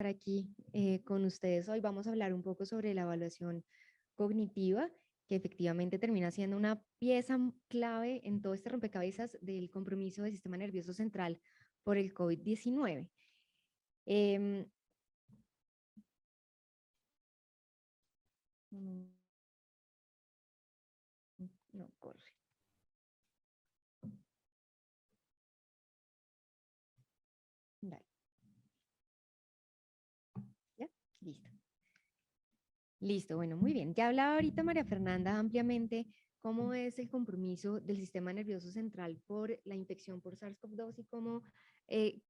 estar aquí con ustedes hoy. Vamos a hablar un poco sobre la evaluación cognitiva, que efectivamente termina siendo una pieza clave en todo este rompecabezas del compromiso del sistema nervioso central por el COVID-19. Em, no, corre. Dale. ¿Ya? Listo. Listo, bueno, muy bien. Ya hablaba ahorita María Fernanda ampliamente cómo es el compromiso del sistema nervioso central por la infección por SARS-CoV-2 y cómo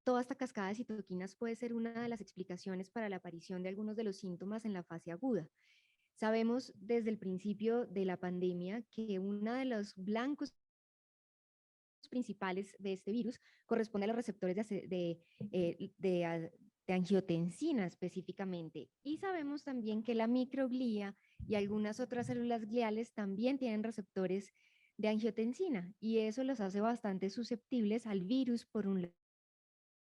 toda esta cascada de citoquinas puede ser una de las explicaciones para la aparición de algunos de los síntomas en la fase aguda. Sabemos desde el principio de la pandemia que uno de los blancos principales de este virus corresponde a los receptores de angiotensina específicamente. Y sabemos también que la microglía y algunas otras células gliales también tienen receptores de angiotensina y eso los hace bastante susceptibles al virus por un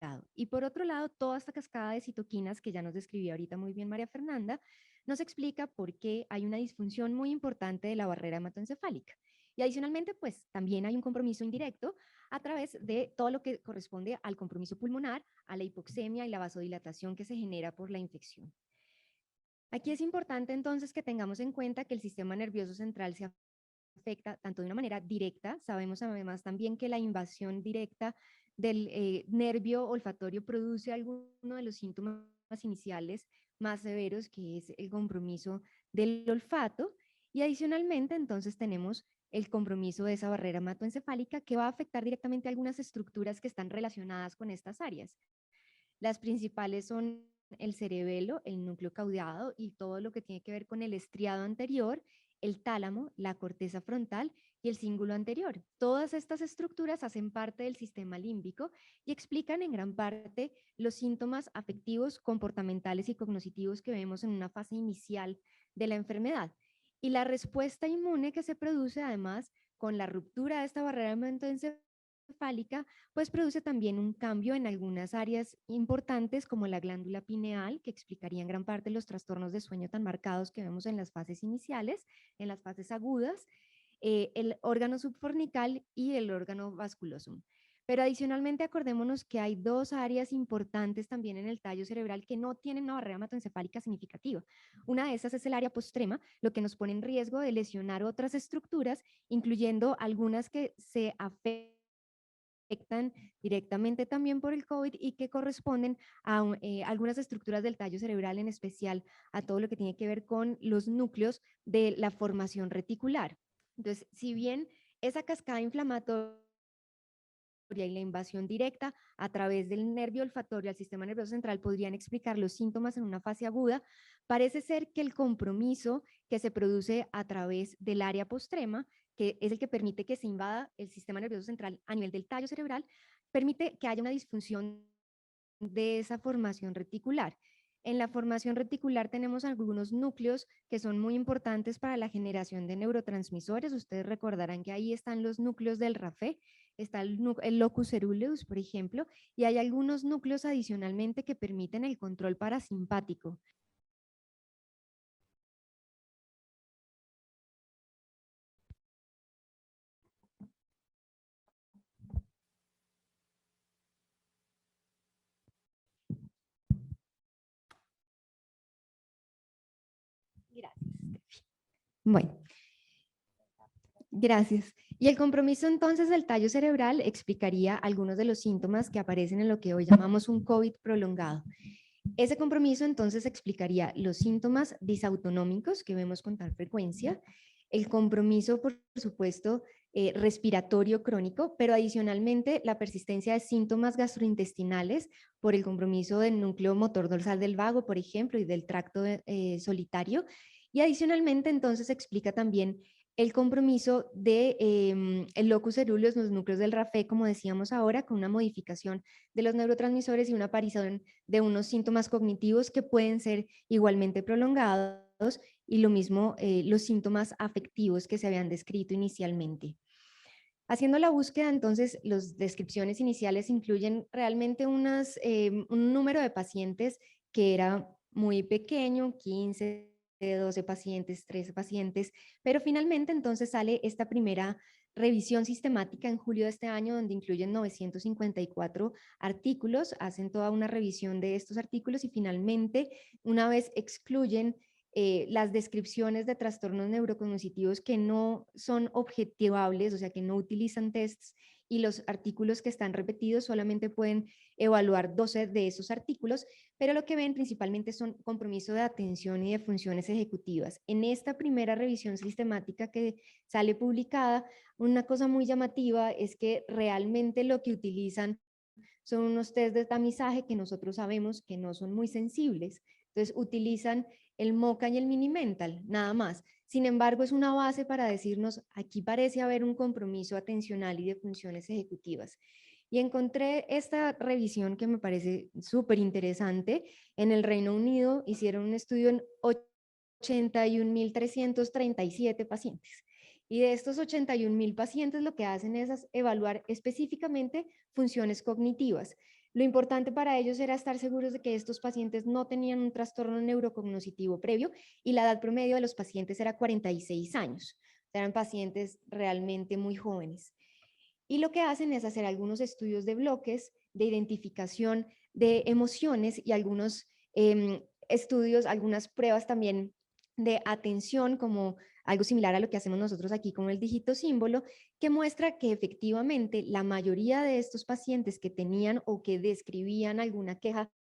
lado. Y por otro lado, toda esta cascada de citoquinas que ya nos describió ahorita muy bien María Fernanda, nos explica por qué hay una disfunción muy importante de la barrera hematoencefálica. Y adicionalmente, pues también hay un compromiso indirecto a través de todo lo que corresponde al compromiso pulmonar, a la hipoxemia y la vasodilatación que se genera por la infección. Aquí es importante entonces que tengamos en cuenta que el sistema nervioso central se afecta tanto de una manera directa, sabemos además también que la invasión directa del nervio olfatorio produce alguno de los síntomas iniciales más severos, que es el compromiso del olfato, y adicionalmente entonces tenemos el compromiso de esa barrera hematoencefálica que va a afectar directamente a algunas estructuras que están relacionadas con estas áreas. Las principales son el cerebelo, el núcleo caudado y todo lo que tiene que ver con el estriado anterior, el tálamo, la corteza frontal y el cíngulo anterior. Todas estas estructuras hacen parte del sistema límbico y explican en gran parte los síntomas afectivos, comportamentales y cognitivos que vemos en una fase inicial de la enfermedad. Y la respuesta inmune que se produce además con la ruptura de esta barrera hematoencefálica pues produce también un cambio en algunas áreas importantes como la glándula pineal, que explicaría en gran parte los trastornos de sueño tan marcados que vemos en las fases iniciales, en las fases agudas, el órgano subfornical y el órgano vasculosum. Pero adicionalmente acordémonos que hay dos áreas importantes también en el tallo cerebral que no tienen una barrera hematoencefálica significativa. Una de esas es el área postrema, lo que nos pone en riesgo de lesionar otras estructuras, incluyendo algunas que se afectan directamente también por el COVID y que corresponden a algunas estructuras del tallo cerebral, en especial a todo lo que tiene que ver con los núcleos de la formación reticular. Entonces, si bien esa cascada inflamatoria y la invasión directa a través del nervio olfatorio al sistema nervioso central podrían explicar los síntomas en una fase aguda, parece ser que el compromiso que se produce a través del área postrema, que es el que permite que se invada el sistema nervioso central a nivel del tallo cerebral, permite que haya una disfunción de esa formación reticular. En la formación reticular tenemos algunos núcleos que son muy importantes para la generación de neurotransmisores. Ustedes recordarán que ahí están los núcleos del RAFE, está el locus ceruleus, por ejemplo, y hay algunos núcleos adicionalmente que permiten el control parasimpático. Gracias. Bueno, gracias. Y el compromiso entonces del tallo cerebral explicaría algunos de los síntomas que aparecen en lo que hoy llamamos un COVID prolongado. Ese compromiso entonces explicaría los síntomas disautonómicos que vemos con tal frecuencia, el compromiso, por supuesto, respiratorio crónico, pero adicionalmente la persistencia de síntomas gastrointestinales por el compromiso del núcleo motor dorsal del vago, por ejemplo, y del tracto solitario. Y adicionalmente entonces explica también el compromiso de el locus ceruleus, los núcleos del RAFE, como decíamos ahora, con una modificación de los neurotransmisores y una aparición de unos síntomas cognitivos que pueden ser igualmente prolongados y lo mismo los síntomas afectivos que se habían descrito inicialmente. Haciendo la búsqueda, entonces, las descripciones iniciales incluyen realmente un número de pacientes que era muy pequeño, 15, 12 pacientes, 13 pacientes, pero finalmente entonces sale esta primera revisión sistemática en julio de este año, donde incluyen 954 artículos, hacen toda una revisión de estos artículos y finalmente, una vez excluyen las descripciones de trastornos neurocognitivos que no son objetivables, o sea, que no utilizan tests, y los artículos que están repetidos solamente pueden evaluar 12 de esos artículos, pero lo que ven principalmente son compromiso de atención y de funciones ejecutivas. En esta primera revisión sistemática que sale publicada, una cosa muy llamativa es que realmente lo que utilizan son unos test de tamizaje que nosotros sabemos que no son muy sensibles. Entonces utilizan el MoCA y el Mini-Mental, nada más. Sin embargo, es una base para decirnos, aquí parece haber un compromiso atencional y de funciones ejecutivas. Y encontré esta revisión que me parece súper interesante. En el Reino Unido hicieron un estudio en 81.337 pacientes. Y de estos 81.000 pacientes lo que hacen es evaluar específicamente funciones cognitivas. Lo importante para ellos era estar seguros de que estos pacientes no tenían un trastorno neurocognitivo previo y la edad promedio de los pacientes era 46 años. Eran pacientes realmente muy jóvenes. Y lo que hacen es hacer algunos estudios de bloques, de identificación de emociones y algunos estudios, algunas pruebas también de atención, como algo similar a lo que hacemos nosotros aquí con el dígito símbolo, que muestra que efectivamente la mayoría de estos pacientes que tenían o que describían alguna queja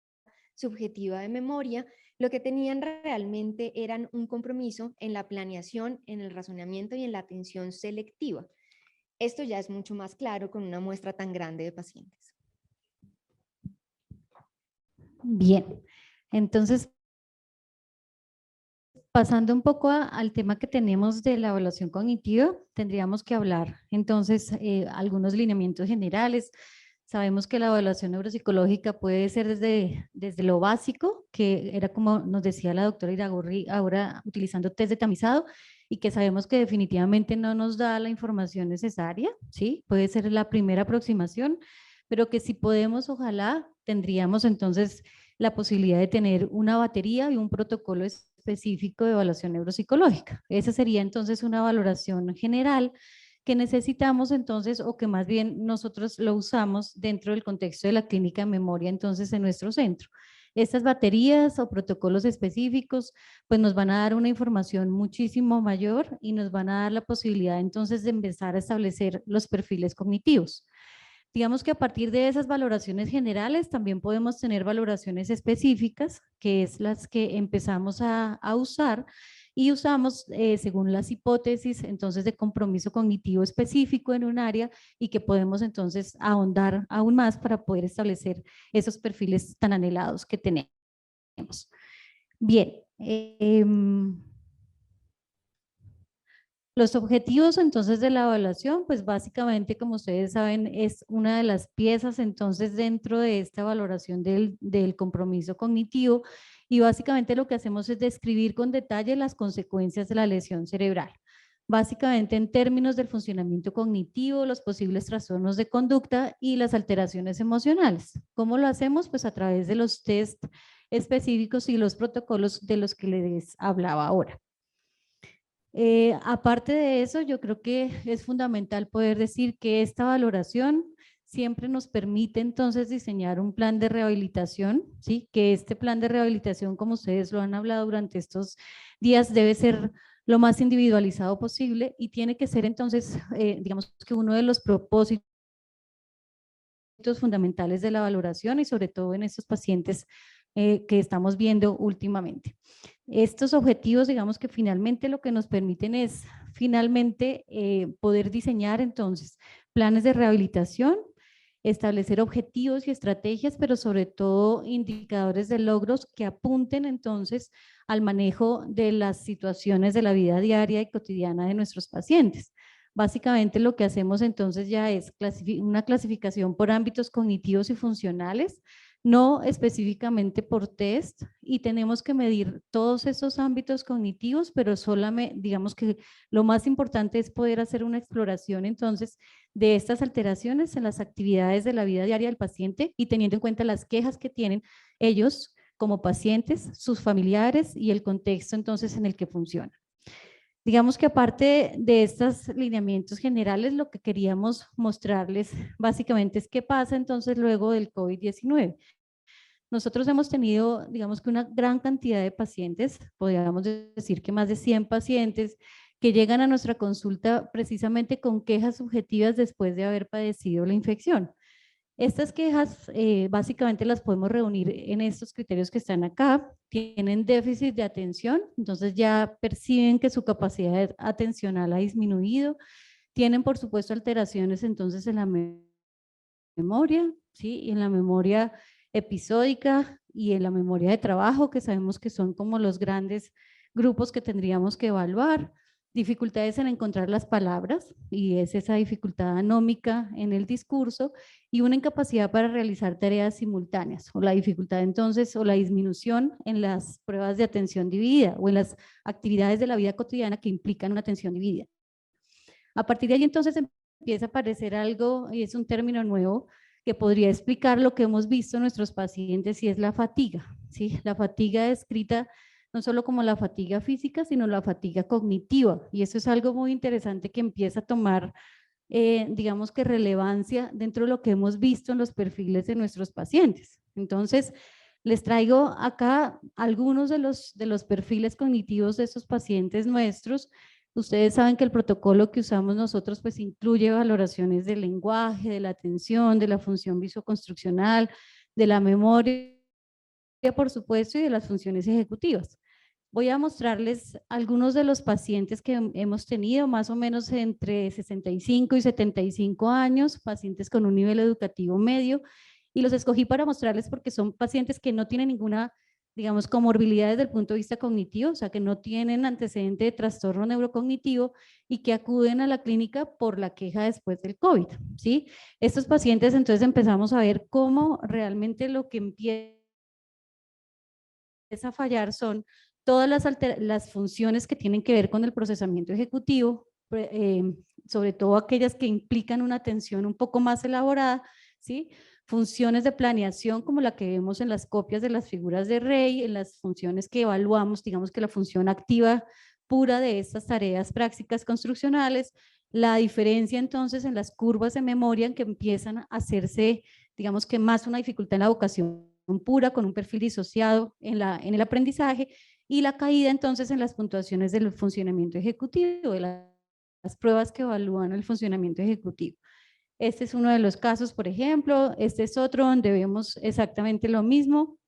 subjetiva de memoria, lo que tenían realmente eran un compromiso en la planeación, en el razonamiento y en la atención selectiva. Esto ya es mucho más claro con una muestra tan grande de pacientes. Bien, entonces, pasando un poco al tema que tenemos de la evaluación cognitiva, tendríamos que hablar entonces algunos lineamientos generales. Sabemos que la evaluación neuropsicológica puede ser desde lo básico, que era como nos decía la doctora Iragorri, ahora utilizando test de tamizado, y que sabemos que definitivamente no nos da la información necesaria, ¿sí? Puede ser la primera aproximación, pero que si podemos, ojalá, tendríamos entonces la posibilidad de tener una batería y un protocolo específico de evaluación neuropsicológica. Esa sería entonces una valoración general que necesitamos entonces, o que más bien nosotros lo usamos dentro del contexto de la clínica de memoria entonces en nuestro centro. Estas baterías o protocolos específicos pues nos van a dar una información muchísimo mayor y nos van a dar la posibilidad entonces de empezar a establecer los perfiles cognitivos. Digamos que a partir de esas valoraciones generales también podemos tener valoraciones específicas, que es las que empezamos a usar y usamos según las hipótesis entonces de compromiso cognitivo específico en un área y que podemos entonces ahondar aún más para poder establecer esos perfiles tan anhelados que tenemos. Bien, los objetivos entonces de la evaluación, pues básicamente como ustedes saben es una de las piezas entonces dentro de esta valoración del compromiso cognitivo y básicamente lo que hacemos es describir con detalle las consecuencias de la lesión cerebral. Básicamente en términos del funcionamiento cognitivo, los posibles trastornos de conducta y las alteraciones emocionales. ¿Cómo lo hacemos? Pues a través de los test específicos y los protocolos de los que les hablaba ahora. Aparte de eso, yo creo que es fundamental poder decir que esta valoración siempre nos permite entonces diseñar un plan de rehabilitación, ¿sí? Que este plan de rehabilitación, como ustedes lo han hablado durante estos días, debe ser lo más individualizado posible y tiene que ser entonces, digamos que uno de los propósitos fundamentales de la valoración y sobre todo en estos pacientes que estamos viendo últimamente. Estos objetivos, digamos que finalmente lo que nos permiten es finalmente poder diseñar entonces planes de rehabilitación, establecer objetivos y estrategias, pero sobre todo indicadores de logros que apunten entonces al manejo de las situaciones de la vida diaria y cotidiana de nuestros pacientes. Básicamente lo que hacemos entonces ya es una clasificación por ámbitos cognitivos y funcionales, no específicamente por test, y tenemos que medir todos esos ámbitos cognitivos, pero solamente, digamos que lo más importante es poder hacer una exploración entonces de estas alteraciones en las actividades de la vida diaria del paciente y teniendo en cuenta las quejas que tienen ellos como pacientes, sus familiares y el contexto entonces en el que funcionan. Digamos que aparte de estos lineamientos generales, lo que queríamos mostrarles básicamente es qué pasa entonces luego del COVID-19. Nosotros hemos tenido, digamos que una gran cantidad de pacientes, podríamos decir que más de 100 pacientes, que llegan a nuestra consulta precisamente con quejas subjetivas después de haber padecido la infección. Estas quejas básicamente las podemos reunir en estos criterios que están acá. Tienen déficit de atención, entonces ya perciben que su capacidad atencional ha disminuido. Tienen, por supuesto, alteraciones entonces en la memoria, ¿sí? En la memoria episódica y en la memoria de trabajo, que sabemos que son como los grandes grupos que tendríamos que evaluar. Dificultades en encontrar las palabras, y es esa dificultad anómica en el discurso, y una incapacidad para realizar tareas simultáneas, o la dificultad entonces, o la disminución en las pruebas de atención dividida, o en las actividades de la vida cotidiana que implican una atención dividida. A partir de ahí entonces empieza a aparecer algo, y es un término nuevo, que podría explicar lo que hemos visto en nuestros pacientes, y es la fatiga, ¿sí? La fatiga descrita no solo como la fatiga física, sino la fatiga cognitiva, y eso es algo muy interesante que empieza a tomar, digamos que relevancia dentro de lo que hemos visto en los perfiles de nuestros pacientes. Entonces, les traigo acá algunos de los perfiles cognitivos de estos pacientes nuestros. Ustedes saben que el protocolo que usamos nosotros pues incluye valoraciones del lenguaje, de la atención, de la función visoconstruccional, de la memoria, por supuesto, y de las funciones ejecutivas. Voy a mostrarles algunos de los pacientes que hemos tenido, más o menos entre 65 y 75 años, pacientes con un nivel educativo medio, y los escogí para mostrarles porque son pacientes que no tienen ninguna, digamos, comorbilidad desde el punto de vista cognitivo, o sea, que no tienen antecedente de trastorno neurocognitivo y que acuden a la clínica por la queja después del COVID, ¿sí? Estos pacientes, entonces empezamos a ver cómo realmente lo que empieza a fallar son todas las funciones que tienen que ver con el procesamiento ejecutivo, sobre todo aquellas que implican una atención un poco más elaborada, ¿sí? Funciones de planeación como la que vemos en las copias de las figuras de Rey, en las funciones que evaluamos, digamos que la función activa pura de estas tareas prácticas construccionales, la diferencia entonces en las curvas de memoria en que empiezan a hacerse, digamos que más una dificultad en la vocación pura, con un perfil disociado en el aprendizaje, y la caída entonces en las puntuaciones del funcionamiento ejecutivo, de las pruebas que evalúan el funcionamiento ejecutivo. Este es uno de los casos, por ejemplo. Este es otro donde vemos exactamente lo mismo,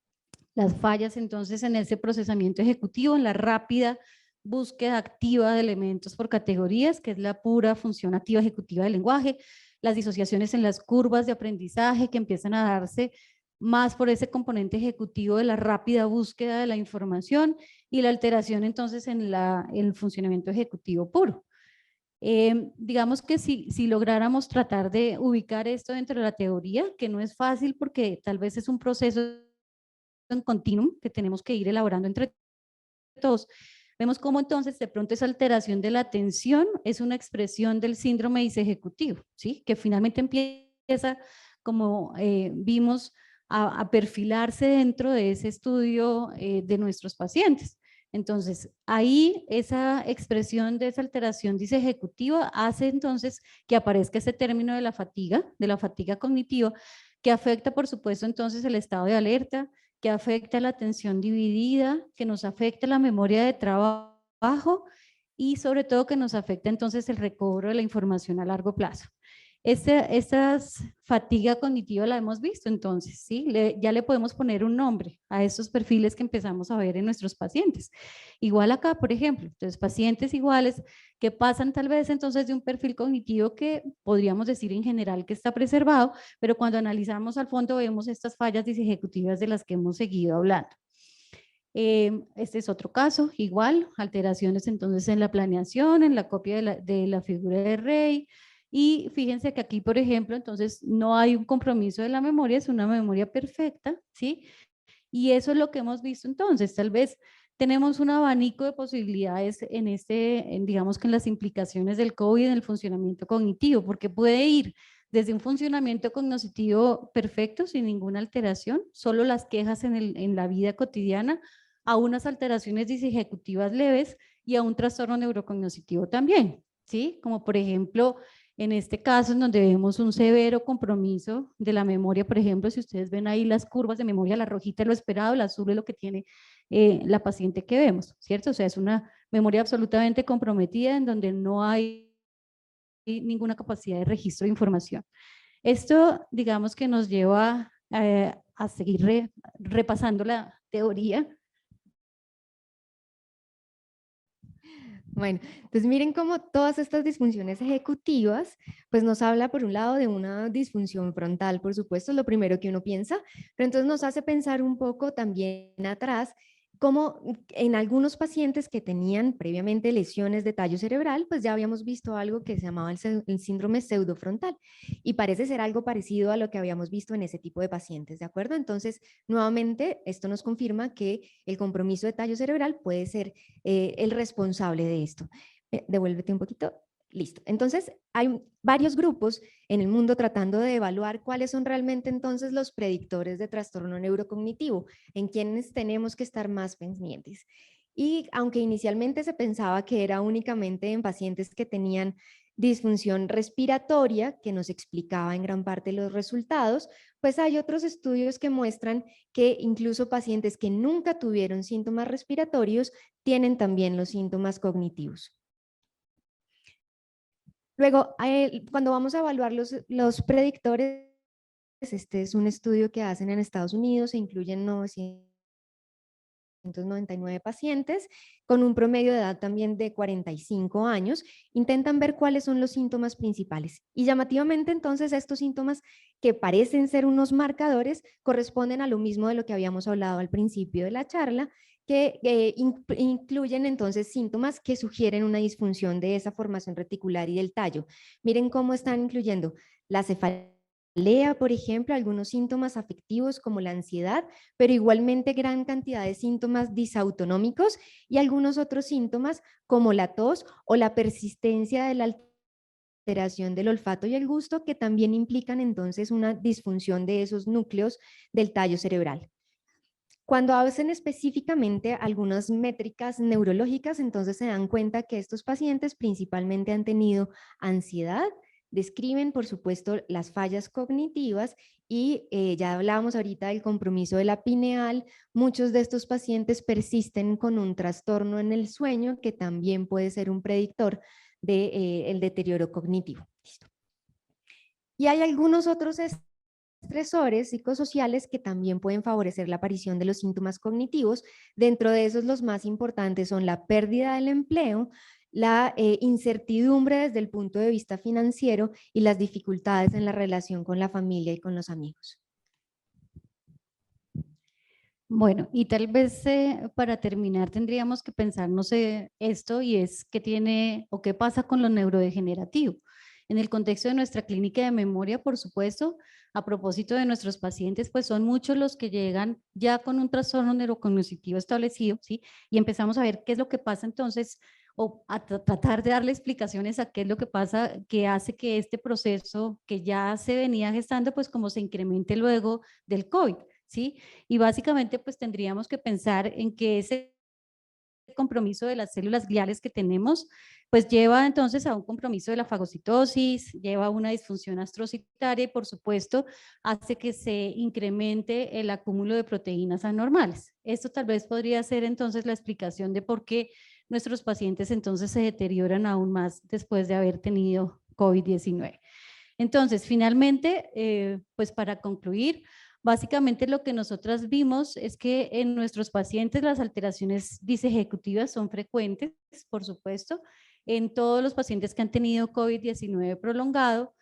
las fallas entonces en ese procesamiento ejecutivo, en la rápida búsqueda activa de elementos por categorías, que es la pura función activa ejecutiva del lenguaje, las disociaciones en las curvas de aprendizaje que empiezan a darse más por ese componente ejecutivo de la rápida búsqueda de la información, y la alteración entonces en el funcionamiento ejecutivo puro. Digamos que si lográramos tratar de ubicar esto dentro de la teoría, que no es fácil porque tal vez es un proceso en continuum que tenemos que ir elaborando entre todos, vemos cómo entonces de pronto esa alteración de la atención es una expresión del síndrome disejecutivo, ¿sí? Que finalmente empieza, como vimos, a perfilarse dentro de ese estudio de nuestros pacientes. Entonces, ahí esa expresión de esa alteración disejecutiva hace entonces que aparezca ese término de la fatiga cognitiva, que afecta, por supuesto, entonces el estado de alerta, que afecta la atención dividida, que nos afecta la memoria de trabajo y sobre todo que nos afecta entonces el recobro de la información a largo plazo. Esta fatiga cognitiva la hemos visto entonces, ¿sí? Ya le podemos poner un nombre a estos perfiles que empezamos a ver en nuestros pacientes. Igual acá, por ejemplo, entonces pacientes iguales que pasan tal vez entonces de un perfil cognitivo que podríamos decir en general que está preservado, pero cuando analizamos al fondo vemos estas fallas disejecutivas de las que hemos seguido hablando. Este es otro caso, igual, alteraciones entonces en la planeación, en la copia de la figura de Rey, y fíjense que aquí, por ejemplo, entonces no hay un compromiso de la memoria, es una memoria perfecta, ¿sí? Y eso es lo que hemos visto entonces, tal vez tenemos un abanico de posibilidades digamos que en las implicaciones del COVID en el funcionamiento cognitivo, porque puede ir desde un funcionamiento cognitivo perfecto, sin ninguna alteración, solo las quejas en la vida cotidiana, a unas alteraciones disejecutivas leves y a un trastorno neurocognitivo también, ¿sí? Como por ejemplo, en este caso en donde vemos un severo compromiso de la memoria, por ejemplo, si ustedes ven ahí las curvas de memoria, la rojita es lo esperado, el azul es lo que tiene la paciente que vemos, ¿cierto? O sea, es una memoria absolutamente comprometida en donde no hay ninguna capacidad de registro de información. Esto, digamos que nos lleva a seguir repasando la teoría. Bueno, entonces miren cómo todas estas disfunciones ejecutivas, pues nos habla por un lado de una disfunción frontal, por supuesto, es lo primero que uno piensa, pero entonces nos hace pensar un poco también atrás, cómo en algunos pacientes que tenían previamente lesiones de tallo cerebral, pues ya habíamos visto algo que se llamaba el síndrome pseudofrontal y parece ser algo parecido a lo que habíamos visto en ese tipo de pacientes, ¿de acuerdo? Entonces, nuevamente, esto nos confirma que el compromiso de tallo cerebral puede ser el responsable de esto. Devuélvete un poquito. Listo. Entonces, hay varios grupos en el mundo tratando de evaluar cuáles son realmente entonces los predictores de trastorno neurocognitivo, en quienes tenemos que estar más pendientes. Y aunque inicialmente se pensaba que era únicamente en pacientes que tenían disfunción respiratoria, que nos explicaba en gran parte los resultados, pues hay otros estudios que muestran que incluso pacientes que nunca tuvieron síntomas respiratorios tienen también los síntomas cognitivos. Luego, cuando vamos a evaluar los predictores, este es un estudio que hacen en Estados Unidos, se incluyen 999 pacientes con un promedio de edad también de 45 años, intentan ver cuáles son los síntomas principales. Y llamativamente entonces estos síntomas que parecen ser unos marcadores corresponden a lo mismo de lo que habíamos hablado al principio de la charla, que incluyen entonces síntomas que sugieren una disfunción de esa formación reticular y del tallo. Miren cómo están incluyendo la cefalea, por ejemplo, algunos síntomas afectivos como la ansiedad, pero igualmente gran cantidad de síntomas disautonómicos y algunos otros síntomas como la tos o la persistencia de la alteración del olfato y el gusto, que también implican entonces una disfunción de esos núcleos del tallo cerebral. Cuando hacen específicamente algunas métricas neurológicas, entonces se dan cuenta que estos pacientes principalmente han tenido ansiedad, describen por supuesto las fallas cognitivas y ya hablábamos ahorita del compromiso de la pineal. Muchos de estos pacientes persisten con un trastorno en el sueño que también puede ser un predictor del deterioro cognitivo. Listo. Y hay algunos otros estresores psicosociales que también pueden favorecer la aparición de los síntomas cognitivos. Dentro de esos, los más importantes son la pérdida del empleo, la incertidumbre desde el punto de vista financiero y las dificultades en la relación con la familia y con los amigos. Bueno, y tal vez para terminar tendríamos que pensarnos esto, y es qué tiene o qué pasa con lo neurodegenerativo. En el contexto de nuestra clínica de memoria, por supuesto, a propósito de nuestros pacientes, pues son muchos los que llegan ya con un trastorno neurocognitivo establecido, ¿sí? Y empezamos a ver qué es lo que pasa entonces, o a tratar de darle explicaciones a qué es lo que pasa, que hace que este proceso que ya se venía gestando, pues como se incremente luego del COVID, ¿sí? Y básicamente pues tendríamos que pensar en que ese compromiso de las células gliales que tenemos, pues lleva entonces a un compromiso de la fagocitosis, lleva a una disfunción astrocitaria y por supuesto hace que se incremente el acúmulo de proteínas anormales. Esto tal vez podría ser entonces la explicación de por qué nuestros pacientes entonces se deterioran aún más después de haber tenido COVID-19. Entonces, finalmente, pues para concluir, básicamente lo que nosotras vimos es que en nuestros pacientes las alteraciones disejecutivas son frecuentes, por supuesto. En todos los pacientes que han tenido COVID-19 prolongado,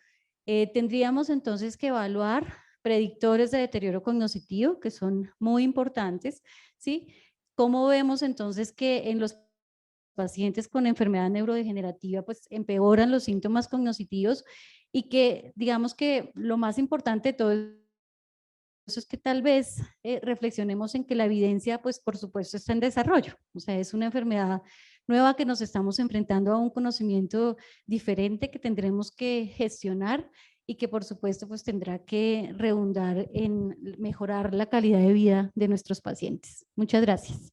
tendríamos entonces que evaluar predictores de deterioro cognitivo, que son muy importantes, ¿sí? ¿Cómo vemos entonces que en los pacientes con enfermedad neurodegenerativa pues empeoran los síntomas cognitivos y que digamos que lo más importante de todo eso es que tal vez reflexionemos en que la evidencia pues por supuesto está en desarrollo, o sea, es una enfermedad nueva que nos estamos enfrentando a un conocimiento diferente que tendremos que gestionar y que por supuesto pues tendrá que redundar en mejorar la calidad de vida de nuestros pacientes. Muchas gracias.